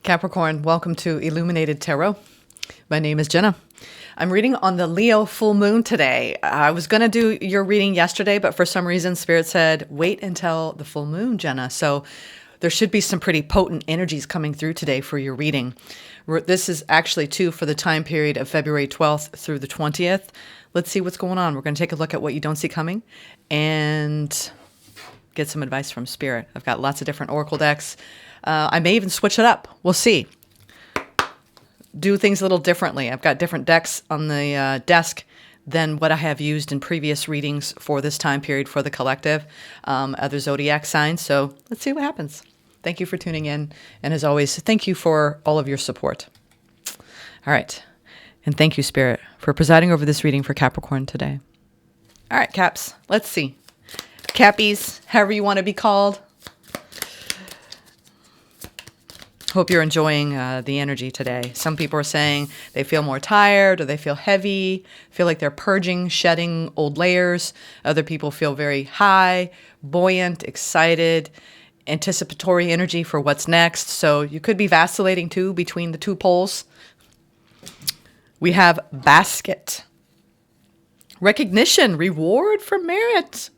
Capricorn, welcome to Illuminated Tarot. My name is Jenna. I'm reading on the Leo full moon today. I was going to do your reading yesterday, but for some reason, Spirit said, wait until the full moon, Jenna. So there should be some pretty potent energies coming through today for your reading. This is actually, too, for the time period of February 12th through the 20th. Let's see what's going on. We're going to take a look at what you don't see coming and get some advice from Spirit. I've got lots of different oracle decks. I may even switch it up. We'll see. Do things a little differently. I've got different decks on the desk than what I have used in previous readings for this time period for the collective, other zodiac signs. So let's see what happens. Thank you for tuning in. And as always, thank you for all of your support. All right. And thank you, Spirit, for presiding over this reading for Capricorn today. All right, Caps. Let's see. Cappies, however you want to be called. Hope you're enjoying the energy today. Some people are saying they feel more tired or they feel heavy, feel like they're purging, shedding old layers. Other people feel very high, buoyant, excited, anticipatory energy for what's next. So you could be vacillating too between the two poles. We have basket. Recognition, reward for merit.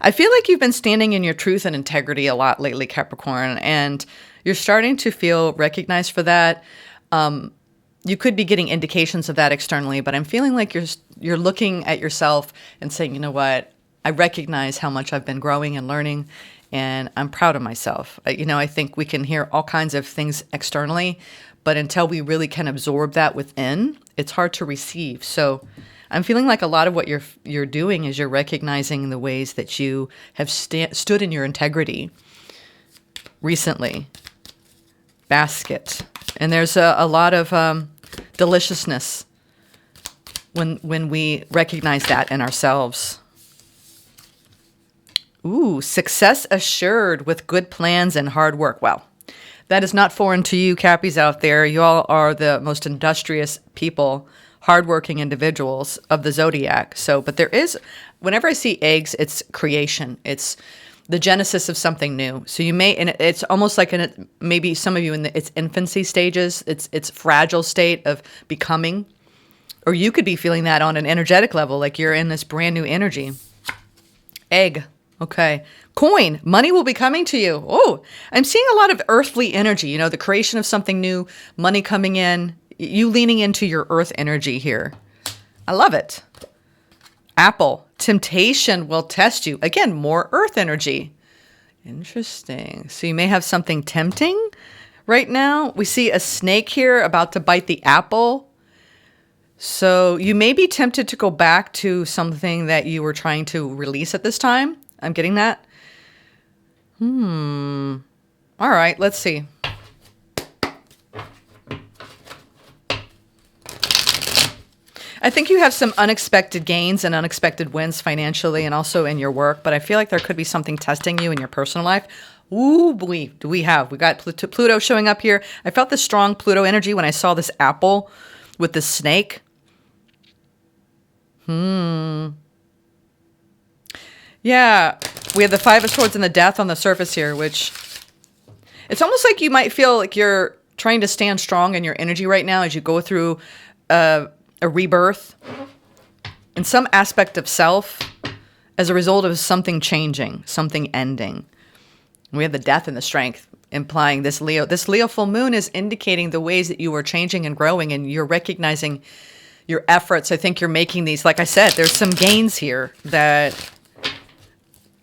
I feel like you've been standing in your truth and integrity a lot lately, Capricorn, and you're starting to feel recognized for that. You could be getting indications of that externally, but I'm feeling like you're looking at yourself and saying, you know what, I recognize how much I've been growing and learning, and I'm proud of myself. I think we can hear all kinds of things externally, but until we really can absorb that within, it's hard to receive. So I'm feeling like a lot of what you're doing is you're recognizing the ways that you have stood in your integrity recently. Basket. And there's a lot of deliciousness when we recognize that in ourselves. Ooh, success assured with good plans and hard work. Wow. That is not foreign to you, Cappies out there. You all are the most industrious people, hardworking individuals of the zodiac. But there is, whenever I see eggs, it's creation. It's the genesis of something new. So you may, and it's almost like maybe some of you in its infancy stages, its fragile state of becoming, or you could be feeling that on an energetic level, like you're in this brand new energy. Egg. Okay. Coin. Money will be coming to you. Oh, I'm seeing a lot of earthly energy, the creation of something new, money coming in, you leaning into your earth energy here. I love it. Apple. Temptation will test you. Again, more earth energy. Interesting. So you may have something tempting right now. We see a snake here about to bite the apple. So you may be tempted to go back to something that you were trying to release at this time. I'm getting that. All right, let's see. I think you have some unexpected gains and unexpected wins financially and also in your work, but I feel like there could be something testing you in your personal life. Ooh, boy, we got Pluto showing up here. I felt this strong Pluto energy when I saw this apple with the snake. Yeah, we have the Five of Swords and the Death on the surface here, which it's almost like you might feel like you're trying to stand strong in your energy right now as you go through a rebirth in some aspect of self as a result of something changing, something ending. We have the Death and the Strength implying this Leo. This Leo full moon is indicating the ways that you are changing and growing, and you're recognizing your efforts. I think you're making these, like I said, there's some gains here that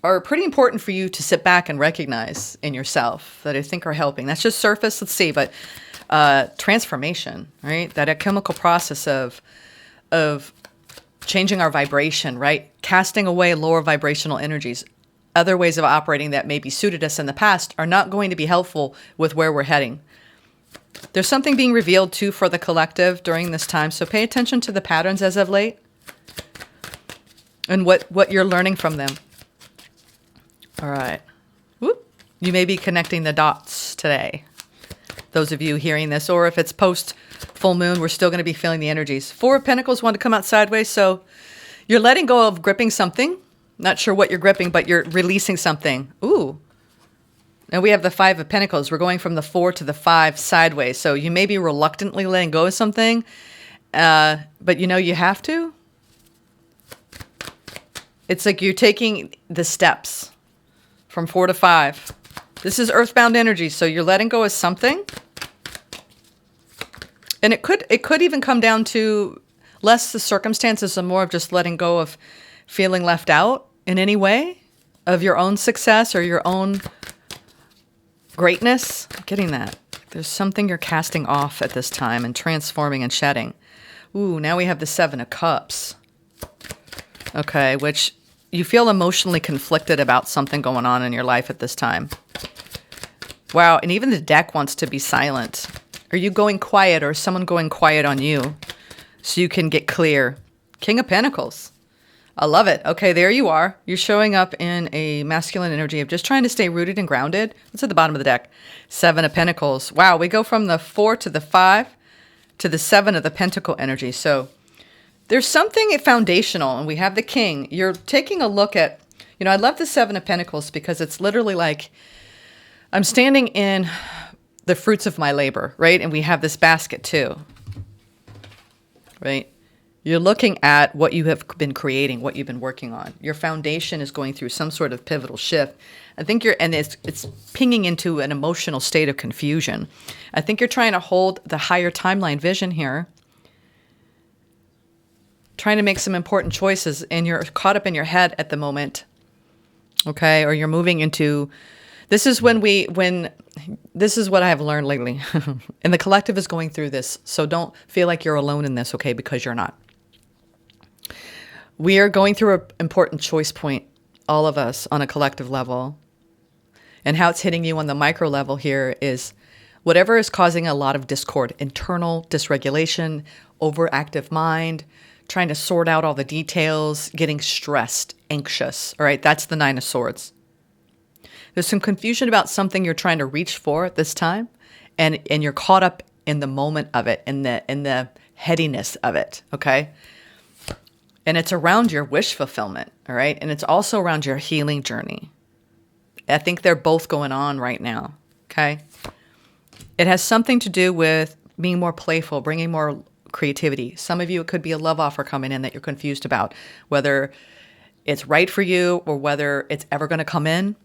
are pretty important for you to sit back and recognize in yourself that I think are helping. That's just surface. Let's see, but transformation, right? That a chemical process of changing our vibration, right? Casting away lower vibrational energies. Other ways of operating that maybe suited us in the past are not going to be helpful with where we're heading. There's something being revealed too for the collective during this time, so pay attention to the patterns as of late and what you're learning from them. All right. Whoop. You may be connecting the dots today. Those of you hearing this, or if it's post full moon, we're still going to be feeling the energies. Four of Pentacles want to come out sideways, so you're letting go of gripping something. Not sure what you're gripping, but you're releasing something. Ooh. And we have the Five of Pentacles. We're going from the 4 to the 5 sideways. So you may be reluctantly letting go of something, but you know you have to. It's like you're taking the steps from 4 to 5. This is earthbound energy, so you're letting go of something. And it could even come down to less the circumstances and more of just letting go of feeling left out in any way of your own success or your own greatness. I'm getting that. There's something you're casting off at this time and transforming and shedding. Ooh, now we have the 7 of Cups. Okay, which you feel emotionally conflicted about something going on in your life at this time. Wow, and even the deck wants to be silent. Are you going quiet, or is someone going quiet on you so you can get clear? King of Pentacles. I love it. Okay, there you are. You're showing up in a masculine energy of just trying to stay rooted and grounded. What's at the bottom of the deck? 7 of Pentacles. Wow, we go from the 4 to the 5 to the 7 of the Pentacle energy. So there's something foundational, and we have the King. You're taking a look at, I love the 7 of Pentacles because it's literally like I'm standing in the fruits of my labor, right? And we have this basket too, right? You're looking at what you have been creating, what you've been working on. Your foundation is going through some sort of pivotal shift. I think it's pinging into an emotional state of confusion. I think you're trying to hold the higher timeline vision here, trying to make some important choices, and you're caught up in your head at the moment, okay? Or you're moving into, this is this is what I have learned lately. And the collective is going through this, so don't feel like you're alone in this, okay? Because you're not. We are going through an important choice point, all of us, on a collective level. And how it's hitting you on the micro level here is whatever is causing a lot of discord, internal dysregulation, overactive mind, trying to sort out all the details, getting stressed, anxious. All right, that's the 9 of Swords. There's some confusion about something you're trying to reach for at this time, and you're caught up in the moment of it, in the headiness of it, okay? And it's around your wish fulfillment, all right? And it's also around your healing journey. I think they're both going on right now, okay? It has something to do with being more playful, bringing more creativity. Some of you, it could be a love offer coming in that you're confused about, whether it's right for you or whether it's ever going to come in,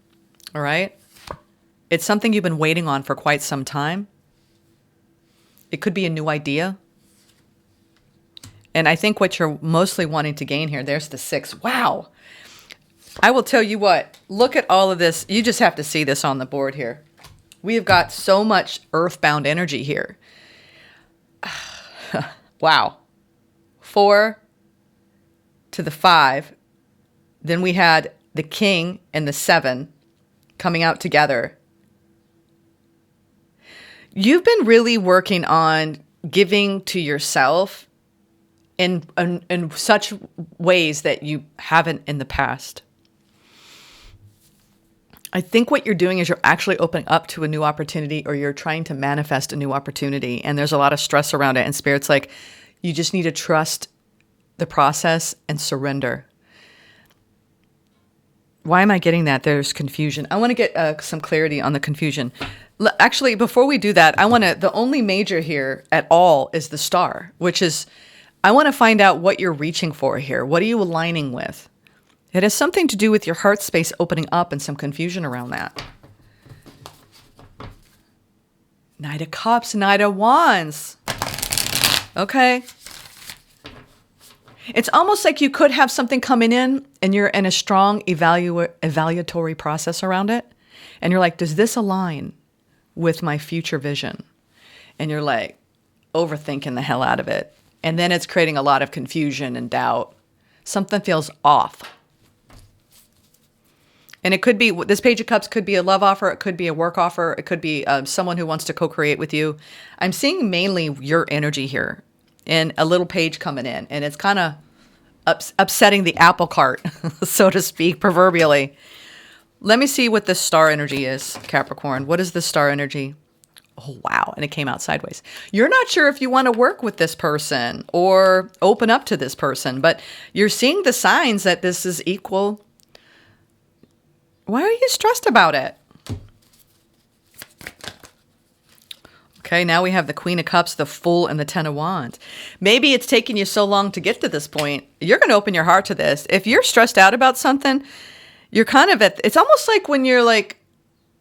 all right? It's something you've been waiting on for quite some time. It could be a new idea. And I think what you're mostly wanting to gain here, there's the 6. Wow. I will tell you what, look at all of this. You just have to see this on the board here. We have got so much earthbound energy here. Wow. 4 to the 5. Then we had the King and the 7 coming out together. You've been really working on giving to yourself in such ways that you haven't in the past. I think what you're doing is you're actually opening up to a new opportunity, or you're trying to manifest a new opportunity, and there's a lot of stress around it, and Spirit's like, you just need to trust the process and surrender. Why am I getting that? There's confusion. I want to get some clarity on the confusion. Actually, before we do that, the only major here at all is the Star, which is, I want to find out what you're reaching for here. What are you aligning with? It has something to do with your heart space opening up and some confusion around that. Knight of Cups, Knight of Wands. Okay. It's almost like you could have something coming in and you're in a strong evaluatory process around it. And you're like, does this align with my future vision? And you're like overthinking the hell out of it. And then it's creating a lot of confusion and doubt. Something feels off. And it could be, this Page of Cups could be a love offer. It could be a work offer. It could be someone who wants to co-create with you. I'm seeing mainly your energy here and a little page coming in. And it's kind of upsetting the apple cart, so to speak, proverbially. Let me see what this Star energy is, Capricorn. What is this Star energy? Oh, wow. And it came out sideways. You're not sure if you want to work with this person or open up to this person, but you're seeing the signs that this is equal. Why are you stressed about it? Okay, now we have the Queen of Cups, the Fool, and the Ten of Wands. Maybe it's taken you so long to get to this point. You're going to open your heart to this. If you're stressed out about something, you're kind of it's almost like when you're like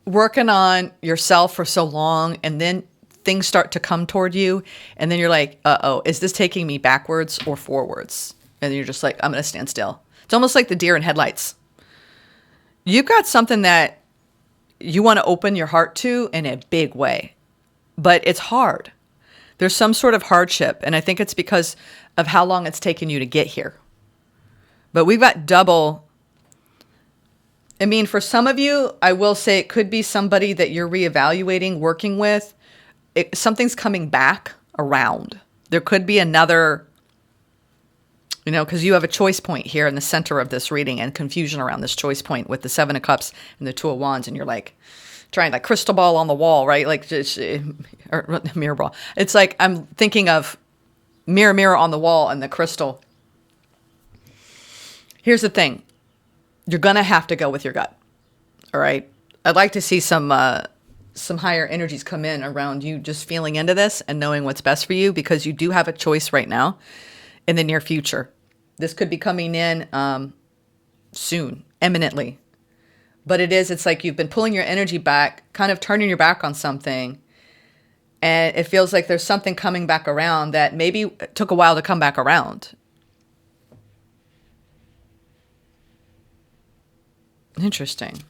working on yourself for so long and then things start to come toward you. And then you're like, uh-oh, is this taking me backwards or forwards? And you're just like, I'm going to stand still. It's almost like the deer in headlights. You've got something that you want to open your heart to in a big way, but it's hard. There's some sort of hardship, and I think it's because of how long it's taken you to get here. But we've got double. I mean, for some of you, I will say it could be somebody that you're reevaluating, working with. Something's coming back around. There could be another, because you have a choice point here in the center of this reading and confusion around this choice point with the Seven of Cups and the Two of Wands. And you're like trying like crystal ball on the wall, right? Like just, or mirror ball. It's like I'm thinking of mirror on the wall and the crystal. Here's the thing. You're going to have to go with your gut. All right. I'd like to see some higher energies come in around you just feeling into this and knowing what's best for you, because you do have a choice right now in the near future. This could be coming in soon, imminently. But it's like you've been pulling your energy back, kind of turning your back on something. And it feels like there's something coming back around that maybe it took a while to come back around. Interesting.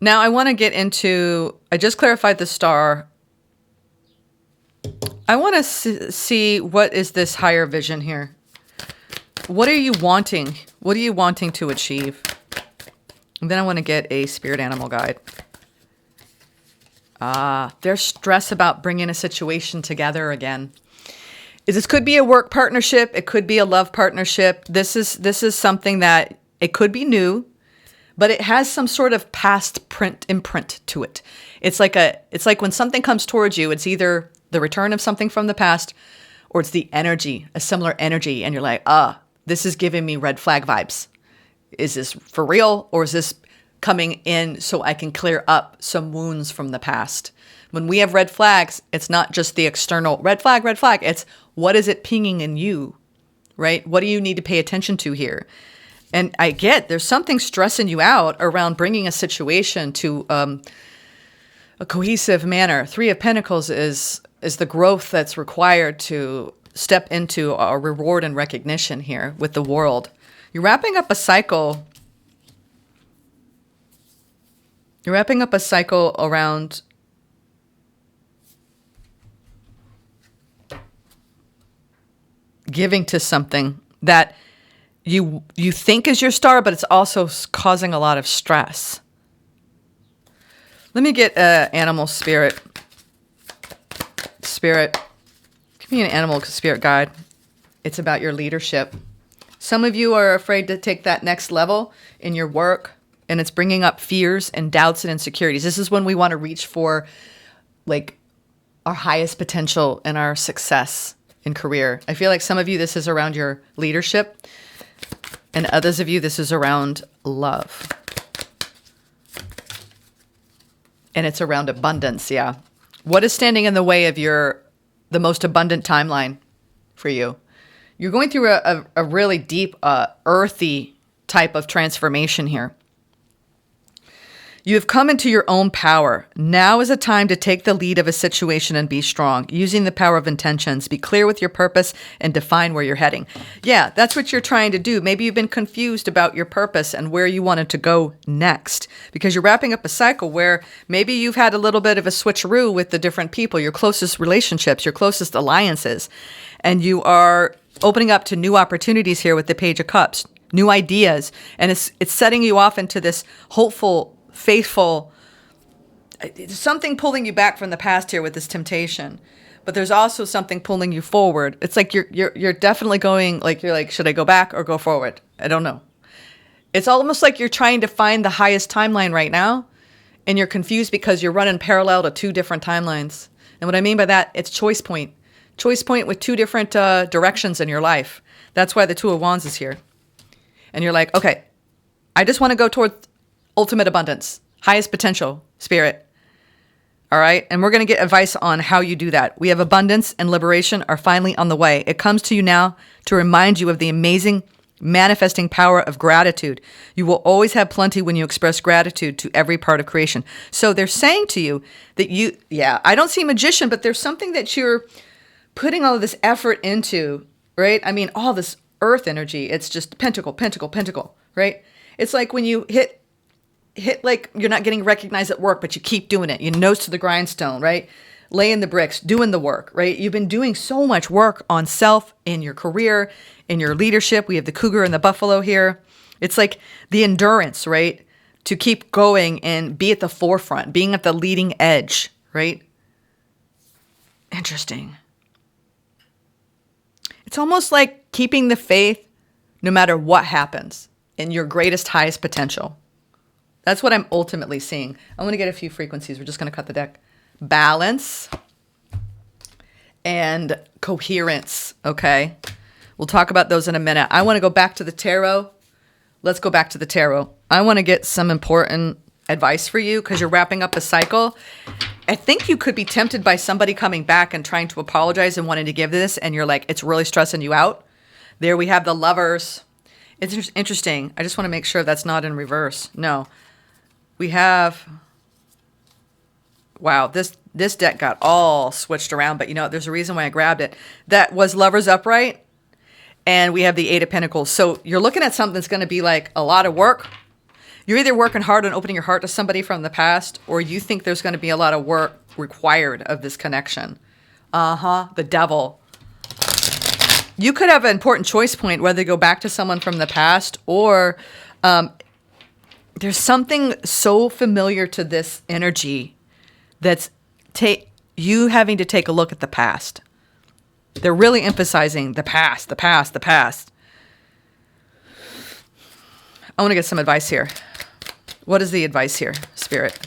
Now I want to get into, I just clarified the star. I want to see what is this higher vision here. What are you wanting? What are you wanting to achieve? And then I want to get a spirit animal guide. There's stress about bringing a situation together again. This could be a work partnership. It could be a love partnership. This is something that it could be new, but it has some sort of past imprint to it. It's like when something comes towards you, it's either the return of something from the past, or it's the energy, a similar energy. And you're like, this is giving me red flag vibes. Is this for real? Or is this coming in so I can clear up some wounds from the past? When we have red flags, it's not just the external red flag. It's what is it pinging in you, right? What do you need to pay attention to here? And I get there's something stressing you out around bringing a situation to a cohesive manner. Three of Pentacles is the growth that's required to step into a reward and recognition here with the world. You're wrapping up a cycle. You're wrapping up a cycle around giving to something that you think is your star, but it's also causing a lot of stress. Let me get animal spirit. Spirit. Give me an animal spirit guide. It's about your leadership. Some of you are afraid to take that next level in your work, and it's bringing up fears and doubts and insecurities. This is when we want to reach for like our highest potential and our success in career. I feel like some of you, this is around your leadership, and others of you, this is around love. And it's around abundance, yeah. What is standing in the way of the most abundant timeline for you? You're going through a really deep, earthy type of transformation here. You have come into your own power. Now is a time to take the lead of a situation and be strong, using the power of intentions. Be clear with your purpose and define where you're heading. Yeah, that's what you're trying to do. Maybe you've been confused about your purpose and where you wanted to go next, because you're wrapping up a cycle where maybe you've had a little bit of a switcheroo with the different people, your closest relationships, your closest alliances, and you are opening up to new opportunities here with the Page of Cups, new ideas, and it's setting you off into this hopeful, faithful, something pulling you back from the past here with this temptation, but there's also something pulling you forward. It's like you're definitely going, like you're like, should I go back or go forward? I don't know. It's almost like you're trying to find the highest timeline right now, and you're confused because you're running parallel to two different timelines. And what I mean by that, it's choice point with two different directions in your life. That's why the Two of Wands is here. And you're like, okay, I just want to go toward ultimate abundance, highest potential, spirit. All right. And we're going to get advice on how you do that. We have abundance and liberation are finally on the way. It comes to you now to remind you of the amazing manifesting power of gratitude. You will always have plenty when you express gratitude to every part of creation. So they're saying to you that I don't see magician, but there's something that you're putting all of this effort into, right? I mean, all this earth energy, it's just pentacle, pentacle, pentacle, right? It's like when you hit like you're not getting recognized at work, but you keep doing it. Your nose to the grindstone, right? Laying the bricks, doing the work, right? You've been doing so much work on self in your career, in your leadership. We have the cougar and the buffalo here. It's like the endurance, right? To keep going and be at the forefront, being at the leading edge, right? Interesting. It's almost like keeping the faith no matter what happens in your greatest, highest potential. That's what I'm ultimately seeing. I'm going to get a few frequencies. We're just going to cut the deck. Balance and coherence, okay? We'll talk about those in a minute. I want to go back to the tarot. Let's go back to the tarot. I want to get some important advice for you because you're wrapping up a cycle. I think you could be tempted by somebody coming back and trying to apologize and wanting to give this, and you're like, it's really stressing you out. There we have the Lovers. It's interesting. I just want to make sure that's not in reverse. No. We have, wow, this deck got all switched around, but there's a reason why I grabbed it. That was Lovers upright, and we have the Eight of Pentacles. So you're looking at something that's going to be like a lot of work. You're either working hard on opening your heart to somebody from the past, or you think there's going to be a lot of work required of this connection. The Devil. You could have an important choice point, whether to go back to someone from the past or there's something so familiar to this energy that's you having to take a look at the past. They're really emphasizing the past, the past, the past. I want to get some advice here. What is the advice here, Spirit?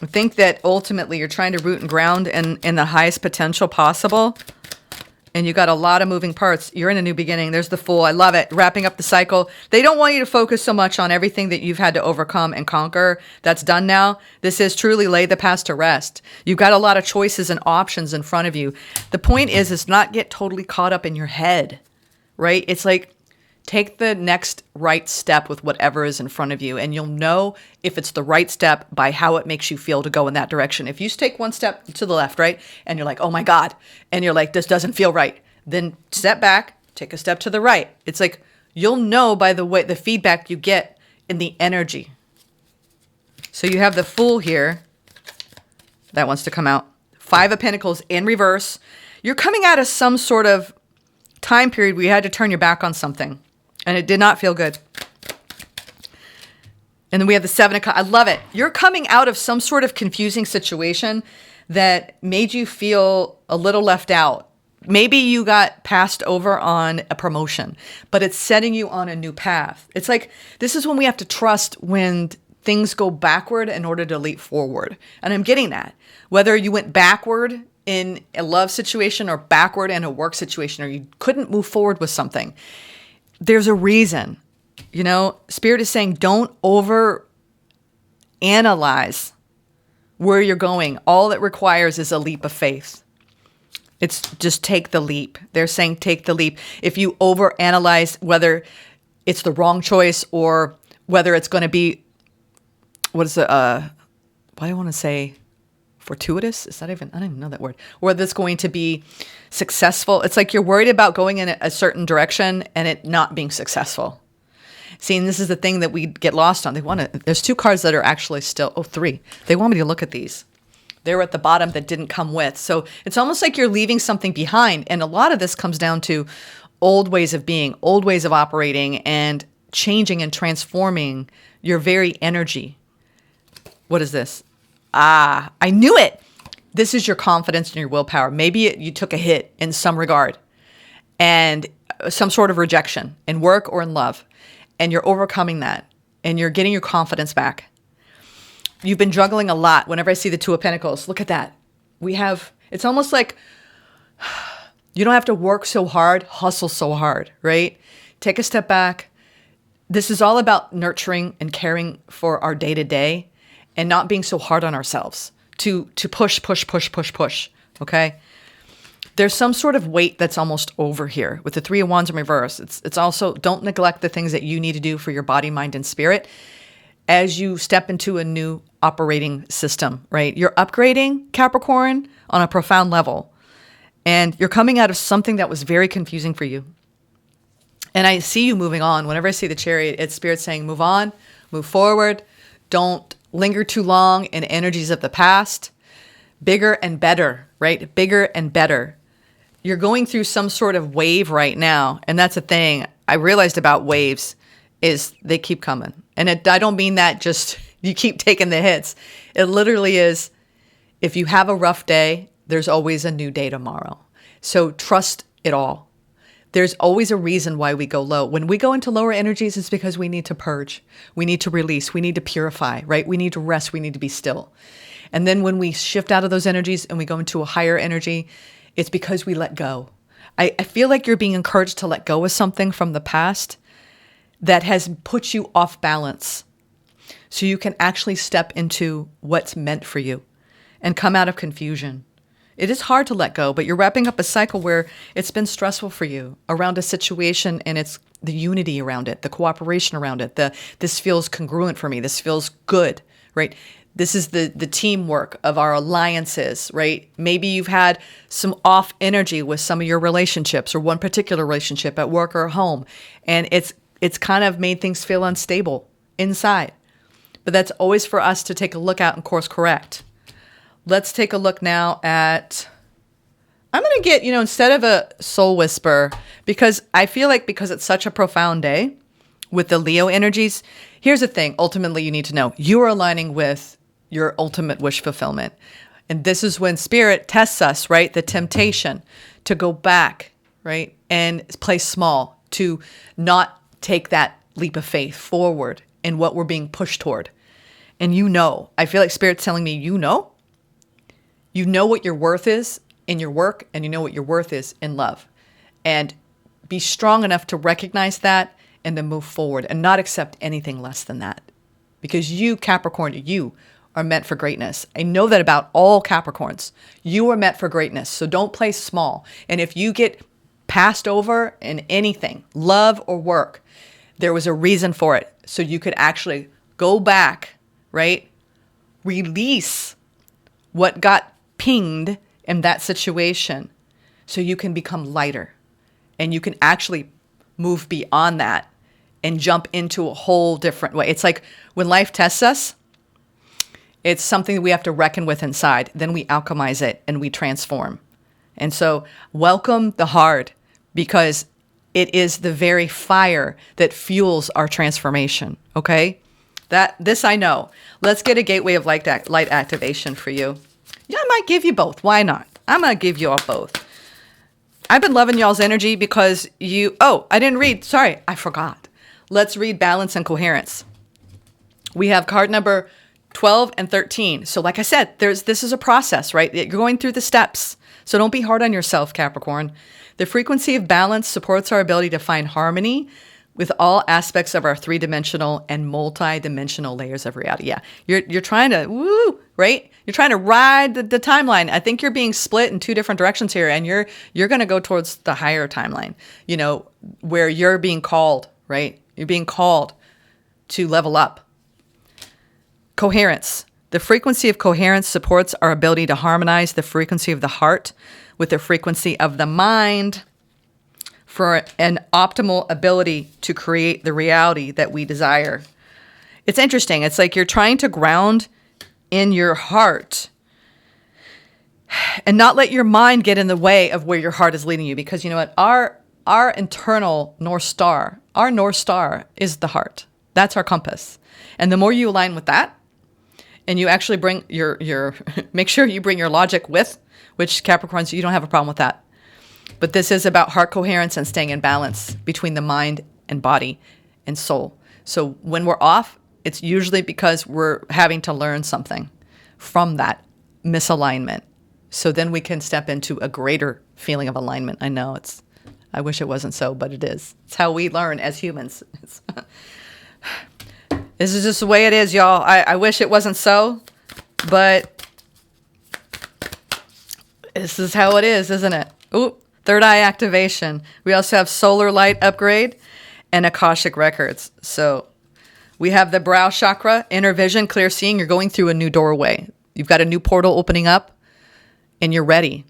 I think that ultimately you're trying to root and ground in the highest potential possible. And you got a lot of moving parts. You're in a new beginning. There's the Fool. I love it. Wrapping up the cycle. They don't want you to focus so much on everything that you've had to overcome and conquer. That's done now. This is truly lay the past to rest. You've got a lot of choices and options in front of you. The point is not get totally caught up in your head, right? It's like take the next right step with whatever is in front of you, and you'll know if it's the right step by how it makes you feel to go in that direction. If you take one step to the left, right, and you're like, oh my God, and you're like, this doesn't feel right, then step back, take a step to the right. It's like you'll know by the way, the feedback you get in the energy. So you have the Fool here. That wants to come out. Five of Pentacles in reverse. You're coming out of some sort of time period where you had to turn your back on something. And it did not feel good. And then we have the Seven of Cups. I love it. You're coming out of some sort of confusing situation that made you feel a little left out. Maybe you got passed over on a promotion, but it's setting you on a new path. It's like, this is when we have to trust when things go backward in order to leap forward. And I'm getting that. Whether you went backward in a love situation or backward in a work situation, or you couldn't move forward with something, there's a reason. Spirit is saying don't over analyze where you're going. All it requires is a leap of faith. It's just take the leap. They're saying take the leap. If you over analyze whether it's the wrong choice or whether it's going to be, what do I want to say? Fortuitous? Is that even, I don't even know that word. Whether it's going to be successful. It's like you're worried about going in a certain direction and it not being successful. See, and this is the thing that we get lost on. There's two cards that are actually still, three. They want me to look at these. They're at the bottom that didn't come with. So it's almost like you're leaving something behind. And a lot of this comes down to old ways of being, old ways of operating, and changing and transforming your very energy. What is this? I knew it. This is your confidence and your willpower. Maybe you took a hit in some regard and some sort of rejection in work or in love, and you're overcoming that and you're getting your confidence back. You've been juggling a lot. Whenever I see the Two of Pentacles, look at that. It's almost like you don't have to work so hard, hustle so hard, right? Take a step back, This is all about nurturing and caring for our day-to-day and not being so hard on ourselves to push, okay? There's some sort of weight that's almost over here. With the Three of Wands in reverse, it's also, don't neglect the things that you need to do for your body, mind, and spirit as you step into a new operating system, right? You're upgrading, Capricorn, on a profound level. And you're coming out of something that was very confusing for you. And I see you moving on. Whenever I see the Chariot, it's Spirit saying, move on, move forward. Don't linger too long in energies of the past. Bigger and better, right? Bigger and better. You're going through some sort of wave right now. And that's a thing I realized about waves is they keep coming. And I don't mean that just you keep taking the hits. It literally is, if you have a rough day, there's always a new day tomorrow. So trust it all. There's always a reason why we go low. When we go into lower energies, it's because we need to purge. We need to release. We need to purify, right? We need to rest. We need to be still. And then when we shift out of those energies and we go into a higher energy, it's because we let go. I feel like you're being encouraged to let go of something from the past that has put you off balance. So you can actually step into what's meant for you and come out of confusion. It is hard to let go, but you're wrapping up a cycle where it's been stressful for you around a situation, and it's the unity around it, the cooperation around it. This feels congruent for me. This feels good, right? This is the teamwork of our alliances, right? Maybe you've had some off energy with some of your relationships or one particular relationship at work or home, and it's kind of made things feel unstable inside. But that's always for us to take a look at and course correct. Let's take a look now at, I'm going to get, instead of a soul whisper, because I feel like because it's such a profound day with the Leo energies, here's the thing. Ultimately, you need to know you are aligning with your ultimate wish fulfillment. And this is when Spirit tests us, right? The temptation to go back, right? And play small, to not take that leap of faith forward in what we're being pushed toward. And I feel like Spirit's telling me, you know what your worth is in your work, and you know what your worth is in love. And be strong enough to recognize that and then move forward and not accept anything less than that. Because you, Capricorn, you are meant for greatness. I know that about all Capricorns. You are meant for greatness. So don't play small. And if you get passed over in anything, love or work, there was a reason for it. So you could actually go back, right? Release what got pinged in that situation so you can become lighter and you can actually move beyond that and jump into a whole different way. It's like when life tests us, it's something that we have to reckon with inside. Then we alchemize it and we transform. And so welcome the hard, because it is the very fire that fuels our transformation. Okay? This I know. Let's get a gateway of light activation for you. Yeah, I might give you both. Why not? I'm going to give you all both. I've been loving y'all's energy because I didn't read. Sorry, I forgot. Let's read balance and coherence. We have card number 12 and 13. So like I said, this is a process, right? You're going through the steps. So don't be hard on yourself, Capricorn. The frequency of balance supports our ability to find harmony with all aspects of our three-dimensional and multi-dimensional layers of reality. Yeah, you're trying to, right? You're trying to ride the timeline. I think you're being split in two different directions here, and you're going to go towards the higher timeline, where you're being called, right? You're being called to level up. Coherence. The frequency of coherence supports our ability to harmonize the frequency of the heart with the frequency of the mind for an optimal ability to create the reality that we desire. It's interesting. It's like you're trying to ground in your heart and not let your mind get in the way of where your heart is leading you. Because you know what? Our internal North Star, is the heart. That's our compass. And the more you align with that, and you actually bring your make sure you bring your logic with, which Capricorns, you don't have a problem with that. But this is about heart coherence and staying in balance between the mind and body and soul. So when we're off, it's usually because we're having to learn something from that misalignment. So then we can step into a greater feeling of alignment. I know I wish it wasn't so, but it is. It's how we learn as humans. This is just the way it is, y'all. I wish it wasn't so, but this is how it is, isn't it? Ooh, third eye activation. We also have solar light upgrade and Akashic records. So we have the brow chakra, inner vision, clear seeing. You're going through a new doorway. You've got a new portal opening up and you're ready.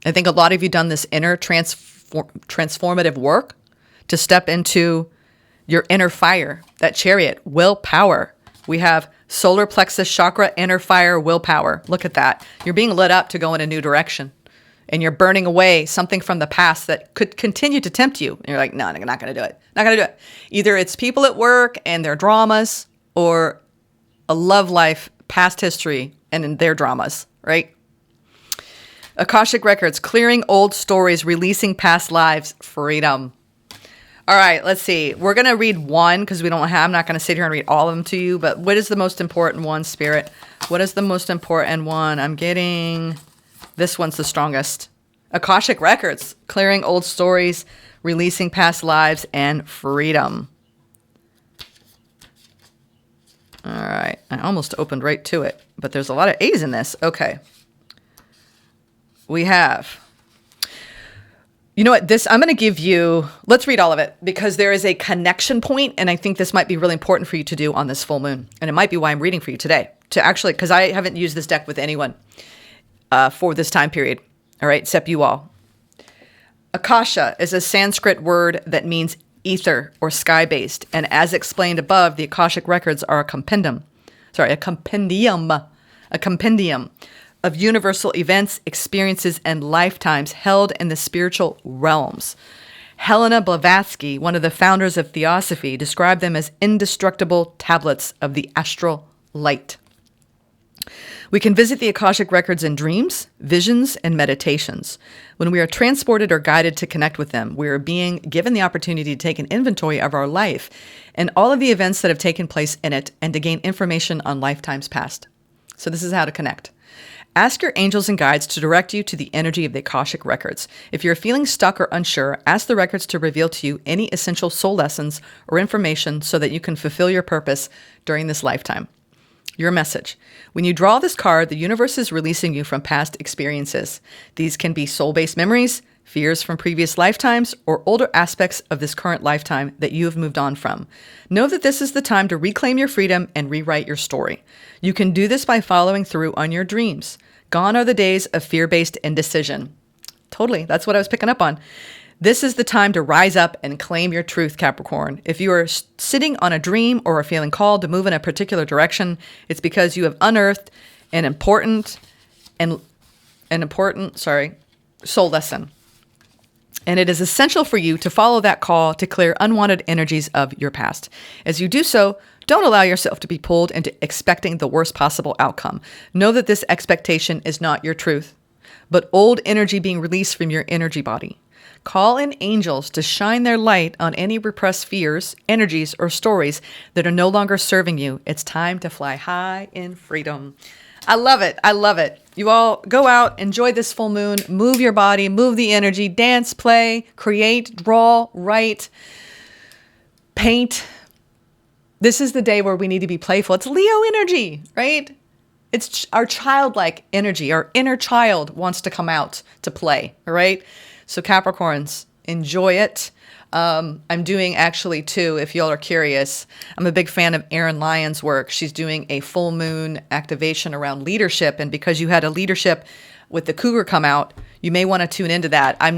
I think a lot of you done this inner transformative work to step into your inner fire, that chariot, willpower. We have solar plexus chakra, inner fire, willpower. Look at that. You're being lit up to go in a new direction. And you're burning away something from the past that could continue to tempt you. And you're like, no, I'm not going to do it. Not going to do it. Either it's people at work and their dramas, or a love life, past history, and in their dramas, right? Akashic records, clearing old stories, releasing past lives, freedom. All right, let's see. We're going to read one because I'm not going to sit here and read all of them to you, but what is the most important one, Spirit? What is the most important one? I'm getting, this one's the strongest. Akashic records, clearing old stories, releasing past lives, and freedom. All right, I almost opened right to it, but there's a lot of A's in this. Okay. We have, you know what, I'm going to give you, let's read all of it because there is a connection point, and I think this might be really important for you to do on this full moon. And it might be why I'm reading for you today, to actually, because I haven't used this deck with anyone for this time period, all right, except you all. Akasha is a Sanskrit word that means ether or sky-based, and as explained above, the Akashic records are a compendium of universal events, experiences, and lifetimes held in the spiritual realms. Helena Blavatsky, one of the founders of Theosophy, described them as indestructible tablets of the astral light. We can visit the Akashic records in dreams, visions, and meditations. When we are transported or guided to connect with them, we are being given the opportunity to take an inventory of our life and all of the events that have taken place in it, and to gain information on lifetimes past. So this is how to connect. Ask your angels and guides to direct you to the energy of the Akashic records. If you're feeling stuck or unsure, ask the records to reveal to you any essential soul lessons or information so that you can fulfill your purpose during this lifetime. Your message. When you draw this card, the universe is releasing you from past experiences. These can be soul-based memories, fears from previous lifetimes, or older aspects of this current lifetime that you have moved on from. Know that this is the time to reclaim your freedom and rewrite your story. You can do this by following through on your dreams. Gone are the days of fear-based indecision. Totally, that's what I was picking up on. This is the time to rise up and claim your truth, Capricorn. If you are sitting on a dream or are feeling called to move in a particular direction, it's because you have unearthed an important soul lesson. And it is essential for you to follow that call to clear unwanted energies of your past. As you do so, don't allow yourself to be pulled into expecting the worst possible outcome. Know that this expectation is not your truth, but old energy being released from your energy body. Call in angels to shine their light on any repressed fears, energies, or stories that are no longer serving you. It's time to fly high in freedom. I love it. I love it. You all go out, enjoy this full moon, move your body, move the energy, dance, play, create, draw, write, paint. This is the day where we need to be playful. It's Leo energy, right? It's our childlike energy. Our inner child wants to come out to play, all right? So Capricorns, enjoy it. I'm doing actually too, if y'all are curious, I'm a big fan of Erin Lyon's work. She's doing a full moon activation around leadership. And because you had a leadership with the cougar come out, you may want to tune into that. I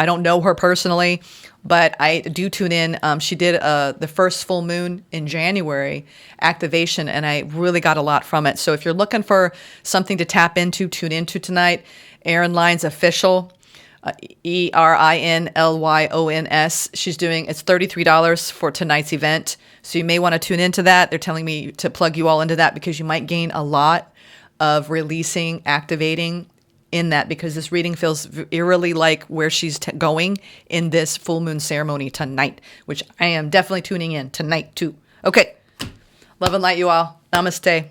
don't know her personally, but I do tune in. She did the first full moon in January activation, and I really got a lot from it. So if you're looking for something to tap into, tune into tonight. Erin Lyon's official. ERINLYONS. She's doing, it's $33 for tonight's event. So you may want to tune into that. They're telling me to plug you all into that because you might gain a lot of releasing, activating in that, because this reading feels eerily like where she's going in this full moon ceremony tonight, which I am definitely tuning in tonight too. Okay. Love and light you all. Namaste.